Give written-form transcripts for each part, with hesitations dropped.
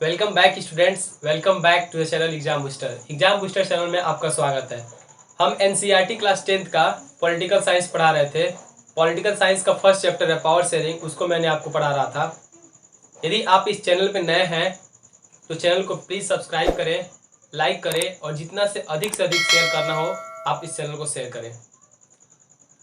Welcome back students, welcome back to the channel exam booster. Exam booster channel में आपका स्वागत है। हम एनसीईआरटी क्लास 10th का पॉलिटिकल साइंस पढ़ा रहे थे। पॉलिटिकल साइंस का फर्स्ट चैप्टर है पावर शेयरिंग, उसको मैंने आपको पढ़ा रहा था। यदि आप इस चैनल पर नए हैं तो चैनल को प्लीज़ सब्सक्राइब करें, लाइक करें और जितना से अधिक शेयर करना हो आप इस चैनल को शेयर करें।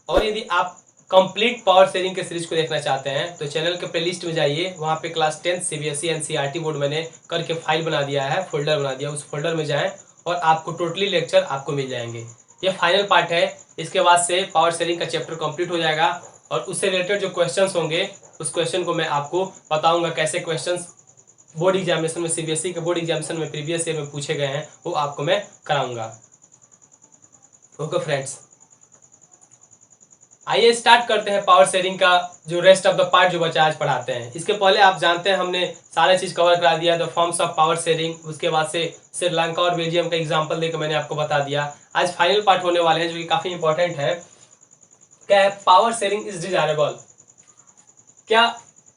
और यदि आप कंप्लीट पावर शेयरिंग के सीरीज को देखना चाहते हैं तो चैनल के प्लेलिस्ट में जाइए, वहाँ पे क्लास 10 सीबीएसई एनसीईआरटी बोर्ड मैंने करके फाइल बना दिया है, फोल्डर बना दिया, उस फोल्डर में जाएं और आपको टोटली लेक्चर आपको मिल जाएंगे। ये फाइनल पार्ट है, इसके बाद से पावर शेयरिंग का चैप्टर कंप्लीट हो जाएगा और उससे रिलेटेड जो क्वेश्चन होंगे उस क्वेश्चन को मैं आपको बताऊंगा कैसे क्वेश्चन बोर्ड एग्जामिनेशन में, सीबीएसई के बोर्ड एग्जामिनेशन में प्रीवियस ईयर में पूछे गए हैं, वो आपको मैं कराऊंगा। ओके फ्रेंड्स, आइए स्टार्ट करते हैं पावर शेयरिंग का जो रेस्ट ऑफ द पार्ट जो बचा आज पढ़ाते हैं। इसके पहले आप जानते हैं हमने सारे चीज कवर करा दिया, the forms of power sharing, उसके बाद से श्रीलंका और बेल्जियम का एग्जांपल देकर मैंने आपको बता दिया। आज फाइनल पार्ट होने वाले हैं जो कि काफी इंपॉर्टेंट है। क्या है पावर शेयरिंग इज डिजायरेबल? क्या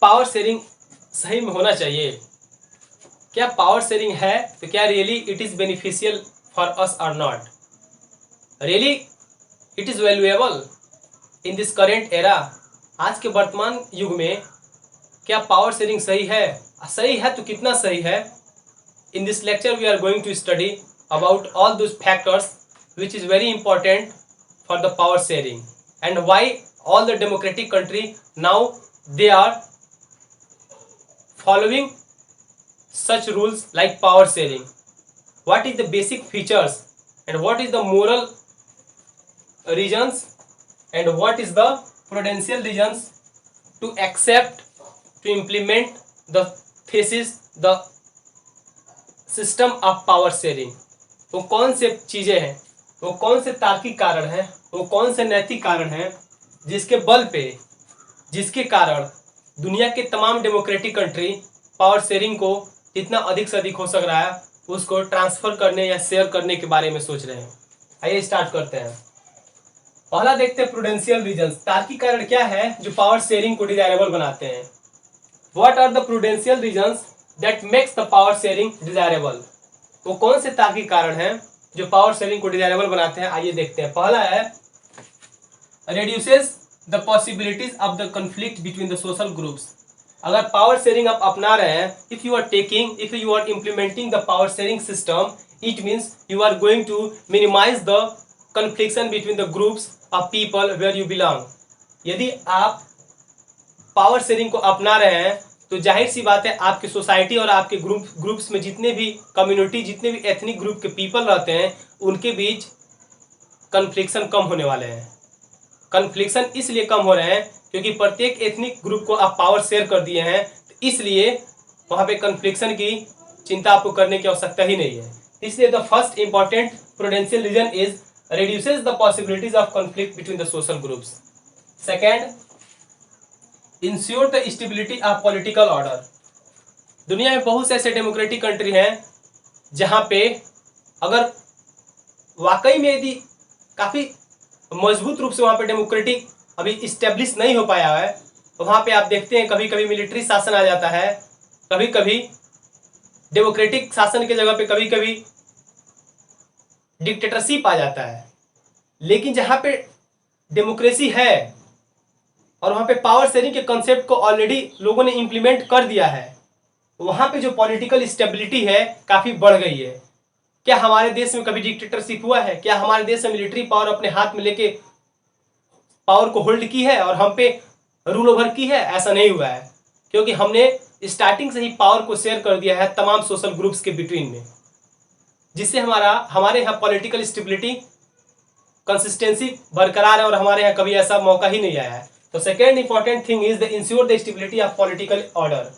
पावर शेयरिंग सही में होना चाहिए? क्या पावर शेयरिंग है तो क्या really it is beneficial for us और नॉट? Really it is valuable in this current era? आज के वर्तमान युग में क्या पावर शेयरिंग सही है? सही है तो कितना सही है? In this lecture we are going to study about all those factors which is very important for the power sharing and why all the democratic country now they are following such rules like power sharing. What is the basic features and what is the moral reasons and what is the prudential reasons to accept, to implement the thesis, the system of power sharing? वो कौन से चीजें हैं, वो कौन से तार्किक कारण हैं, वो कौन से नैतिक कारण हैं जिसके बल पे, जिसके कारण दुनिया के तमाम डेमोक्रेटिक कंट्री पावर शेयरिंग को जितना अधिक से अधिक हो सक रहा है उसको ट्रांसफर करने या शेयर करने के बारे में सोच रहे हैं। आइए स्टार्ट करते हैं। पहला देखते हैं प्रूडेंशियल रीजंस। तार्किक कारण क्या है जो पावर शेयरिंग को डिजायरेबल बनाते हैं? What are the prudential reasons that makes the power sharing desirable? वो कौन से तार्किक कारण हैं जो पावर शेयरिंग को डिजायरेबल बनाते हैं? आइए देखते हैं। पहला है reduces the possibilities of the conflict between the social groups. अगर पावर शेयरिंग आप अपना रहे हैं, if you are implementing the power sharing system, it means you are going to minimize the confliction between the groups of people where you belong. यदि आप power sharing को अपना रहे हैं तो जाहिर सी बात है आपकी सोसाइटी और आपके ग्रुप्स में जितने भी कम्युनिटी, जितने भी एथनिक ग्रुप के पीपल रहते हैं उनके बीच कन्फ्लिक्शन कम होने वाले हैं। कन्फ्लिक्शन इसलिए कम हो रहे हैं क्योंकि प्रत्येक एथनिक ग्रुप को आप पावर शेयर कर दिए हैं, तो इसलिए वहां पे कन्फ्लिक्शन की चिंता आपको करने की आवश्यकता ही नहीं है। इसलिए the first important prudential reason is reduces the possibilities of conflict between the social groups. Second, ensure the stability of political order. दुनिया में बहुत से ऐसे डेमोक्रेटिक कंट्री हैं जहां पे अगर वाकई में यदि काफी मजबूत रूप से वहां पे डेमोक्रेटिक अभी इस्टेब्लिश नहीं हो पाया है तो वहां पे आप देखते हैं कभी कभी मिलिट्री शासन आ जाता है, कभी कभी डेमोक्रेटिक शासन की जगह पे कभी कभी डिक्टेटरशिप आ जाता है। लेकिन जहां पे डेमोक्रेसी है और वहां पे पावर शेयरिंग के कॉन्सेप्ट को ऑलरेडी लोगों ने इंप्लीमेंट कर दिया है, वहां पे जो पॉलिटिकल स्टेबिलिटी है काफी बढ़ गई है। क्या हमारे देश में कभी डिक्टेटरशिप हुआ है? क्या हमारे देश में मिलिट्री पावर अपने हाथ में लेके पावर को होल्ड की है और हम पे रूल ओवर की है? ऐसा नहीं हुआ है, क्योंकि हमने स्टार्टिंग से ही पावर को शेयर कर दिया है तमाम सोशल ग्रुप्स के बिटवीन में, जिससे हमारे यहाँ पॉलिटिकल स्टेबिलिटी, कंसिस्टेंसी बरकरार है और हमारे यहाँ कभी ऐसा मौका ही नहीं आया है। तो second important thing is the ensure the stability of political order.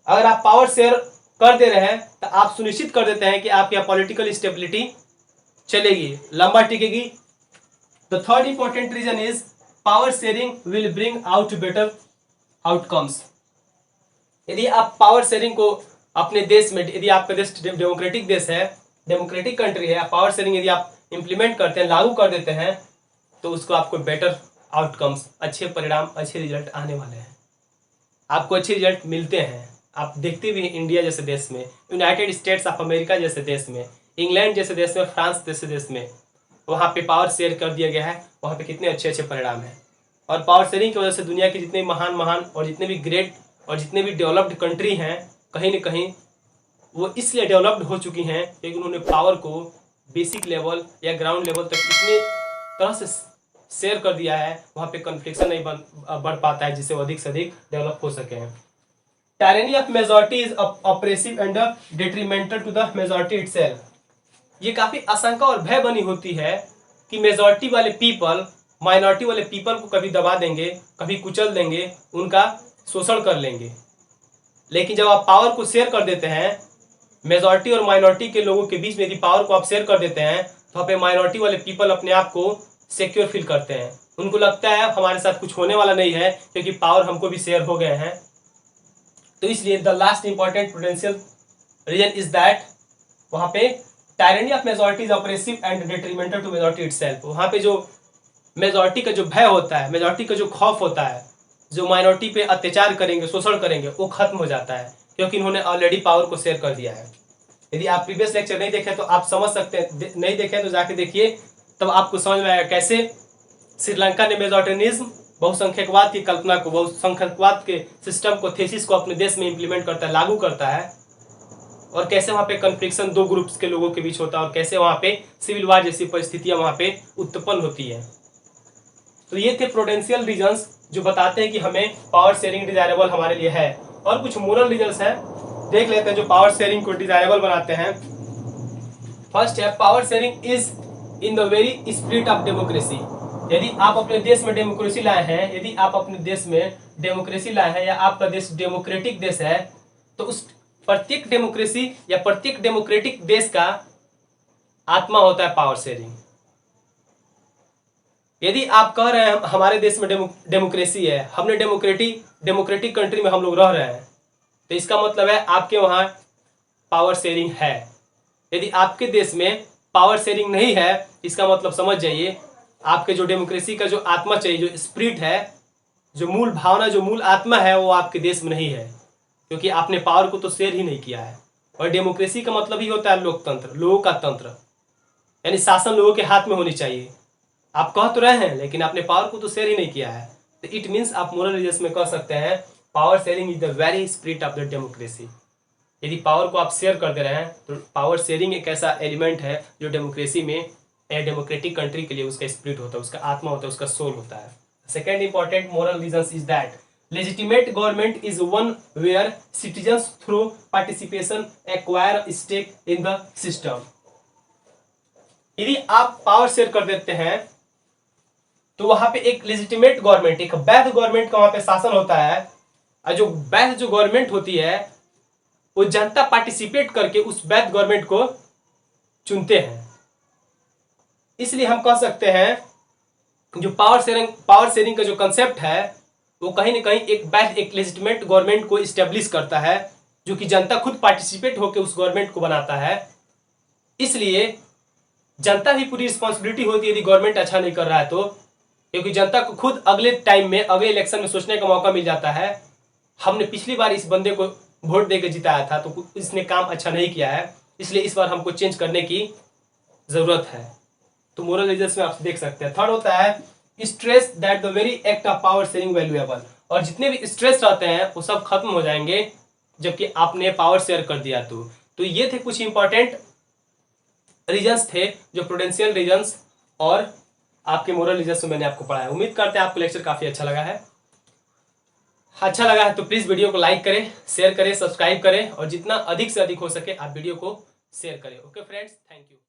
अगर आप पावर शेयर कर दे रहे हैं तो आप सुनिश्चित कर देते हैं कि आपकी यहाँ पॉलिटिकल स्टेबिलिटी चलेगी, लंबा टिकेगी। The third important reason is power sharing will bring out better outcomes. यदि आप पावर शेयरिंग को अपने देश में, यदि आपका देश डेमोक्रेटिक देश है, डेमोक्रेटिक कंट्री है, पावर शेयरिंग यदि आप इंप्लीमेंट करते हैं, लागू कर देते हैं, तो उसको आपको बेटर आउटकम्स, अच्छे परिणाम, अच्छे रिजल्ट आने वाले हैं, आपको अच्छे रिजल्ट मिलते हैं। आप देखते भी हैं इंडिया जैसे देश में, यूनाइटेड स्टेट्स ऑफ अमेरिका जैसे देश में, इंग्लैंड जैसे देश में, फ्रांस जैसे देश में, वहाँ पे पावर शेयर कर दिया गया है। वहाँ पे कितने अच्छे अच्छे परिणाम हैं। और पावर शेयरिंग की वजह से दुनिया के जितने महान महान और जितने भी ग्रेट और जितने भी डेवलप्ड कंट्री हैं, कहीं ना कहीं वो इसलिए डेवलप्ड हो चुकी हैं क्योंकि उन्होंने पावर को बेसिक लेवल या ग्राउंड लेवल तक इतने तरह से शेयर कर दिया है, वहाँ पे कन्फ्लिक्शन नहीं बढ़ पाता है, जिससे वो अधिक से अधिक डेवलप हो सके हैं। Tyranny of majority is oppressive and detrimental to the majority itself. ये काफी आशंका और भय बनी होती है कि मेजॉरिटी वाले पीपल माइनॉरिटी वाले पीपल को कभी दबा देंगे, कभी कुचल देंगे, उनका शोषण कर लेंगे। लेकिन जब आप पावर को शेयर कर देते हैं, मेजॉरिटी और माइनॉरिटी के लोगों के बीच में यदि पावर को आप शेयर कर देते हैं, तो वहाँ पे माइनॉरिटी वाले पीपल अपने आप को सिक्योर फील करते हैं। उनको लगता है हमारे साथ कुछ होने वाला नहीं है क्योंकि पावर हमको भी शेयर हो गए हैं। तो इसलिए the last important potential reason is that वहाँ पे tyranny of majority is oppressive and detrimental to majority itself. वहाँ पे जो मेजॉरिटी का जो भय होता है, मेजॉरिटी का जो खौफ होता है, जो माइनॉरिटी पे अत्याचार करेंगे, शोषण करेंगे, वो खत्म हो जाता है क्योंकि इन्होंने ऑलरेडी पावर को शेयर कर दिया है। यदि आप प्रीवियस लेक्चर नहीं देखे तो आप समझ सकते हैं, नहीं देखे तो जाके देखिए, तब आपको समझ में आएगा कैसे श्रीलंका ने मेजॉरिटनिज्म बहुसंख्यकवाद की कल्पना को, बहुसंख्यकवाद के सिस्टम को, थेसिस को अपने देश में इंप्लीमेंट करता है, लागू करता है, और कैसे वहाँ पे कन्फ्लिक्शन दो ग्रुप्स के लोगों के बीच होता है और कैसे वहाँ पे सिविल वार जैसी परिस्थितियाँ वहाँ पे उत्पन्न होती है। तो ये थे प्रोडेंशियल रीजंस जो बताते हैं कि हमें पावर शेयरिंग डिजायरेबल हमारे लिए है। और कुछ मोरल रीजंस हैं, देख लेते हैं जो पावर शेयरिंग को डिजायरेबल बनाते हैं। फर्स्ट है, power sharing is in the very spirit of democracy. यदि आप अपने देश में डेमोक्रेसी लाए हैं, यदि आप अपने देश में डेमोक्रेसी लाए हैं या आपका देश डेमोक्रेटिक देश है, तो उस प्रत्येक डेमोक्रेसी या प्रत्येक डेमोक्रेटिक देश का आत्मा होता है पावर शेयरिंग। यदि आप कह रहे हैं हमारे देश में डेमोक्रेसी है, हमने डेमोक्रेटिक कंट्री में हम लोग रह रहे हैं, तो इसका मतलब है आपके वहाँ पावर शेयरिंग है। यदि आपके देश में पावर शेयरिंग नहीं है, इसका मतलब समझ जाइए आपके जो डेमोक्रेसी का जो आत्मा चाहिए, जो स्पिरिट है, जो मूल भावना, जो मूल आत्मा है, वो आपके देश में नहीं है, क्योंकि आपने पावर को तो शेयर ही नहीं किया है। और डेमोक्रेसी का मतलब ही होता है लोकतंत्र, लोगों का तंत्र, यानी शासन लोगों के हाथ में होनी चाहिए। आप कह तो रहे हैं लेकिन आपने पावर को तो शेयर ही नहीं किया है, तो इट मीन्स आप मोरल रीजंस में कह सकते हैं power sharing is the very spirit of the democracy. यदि पावर को आप शेयर कर दे रहे हैं तो पावर शेयरिंग एक ऐसा एलिमेंट है जो डेमोक्रेसी में, डेमोक्रेटिक कंट्री के लिए उसका स्पिरिट होता है, उसका आत्मा होता है, उसका सोल होता है। Second important moral reasons is that legitimate government is one where citizens through participation acquire a stake in the system। यदि आप पावर शेयर कर देते हैं तो वहां पे एक लेजिटिमेट गवर्नमेंट, एक वैध गवर्नमेंट का वहां पे शासन होता है, और जो वैध जो गवर्नमेंट होती है वो जनता पार्टिसिपेट करके उस वैध गवर्नमेंट को चुनते हैं। इसलिए हम कह सकते हैं जो पावर शेयरिंग का जो कंसेप्ट है वो कहीं ना कहीं एक वैध, एक लेजिटिमेट गवर्नमेंट को इस्टेब्लिश करता है, जो कि जनता खुद पार्टिसिपेट होकर उस गवर्नमेंट को बनाता है। इसलिए जनता भी पूरी रिस्पॉन्सिबिलिटी होती है यदि गवर्नमेंट अच्छा नहीं कर रहा है तो, क्योंकि जनता को खुद अगले टाइम में, अगले इलेक्शन में सोचने का मौका मिल जाता है, हमने पिछली बार इस बंदे को वोट देकर जिताया था तो इसने काम अच्छा नहीं किया है, इसलिए इस बार हमको चेंज करने की जरूरत है। तो मोरल रीजंस में आप देख सकते हैं। थर्ड होता है stress that the very act of power sharing valuable. और जितने भी स्ट्रेस रहते हैं वो सब खत्म हो जाएंगे जबकि आपने पावर शेयर कर दिया तो ये थे कुछ इंपॉर्टेंट रीजंस थे जो प्रूडेंशियल रीजंस और आपके मोरल रीजंस मैंने आपको पढ़ाया। उम्मीद करते हैं आपको लेक्चर काफी अच्छा लगा है। अच्छा लगा है तो प्लीज वीडियो को लाइक करें, शेयर करें, सब्सक्राइब करें और जितना अधिक से अधिक हो सके आप वीडियो को शेयर करें। Okay friends, thank you.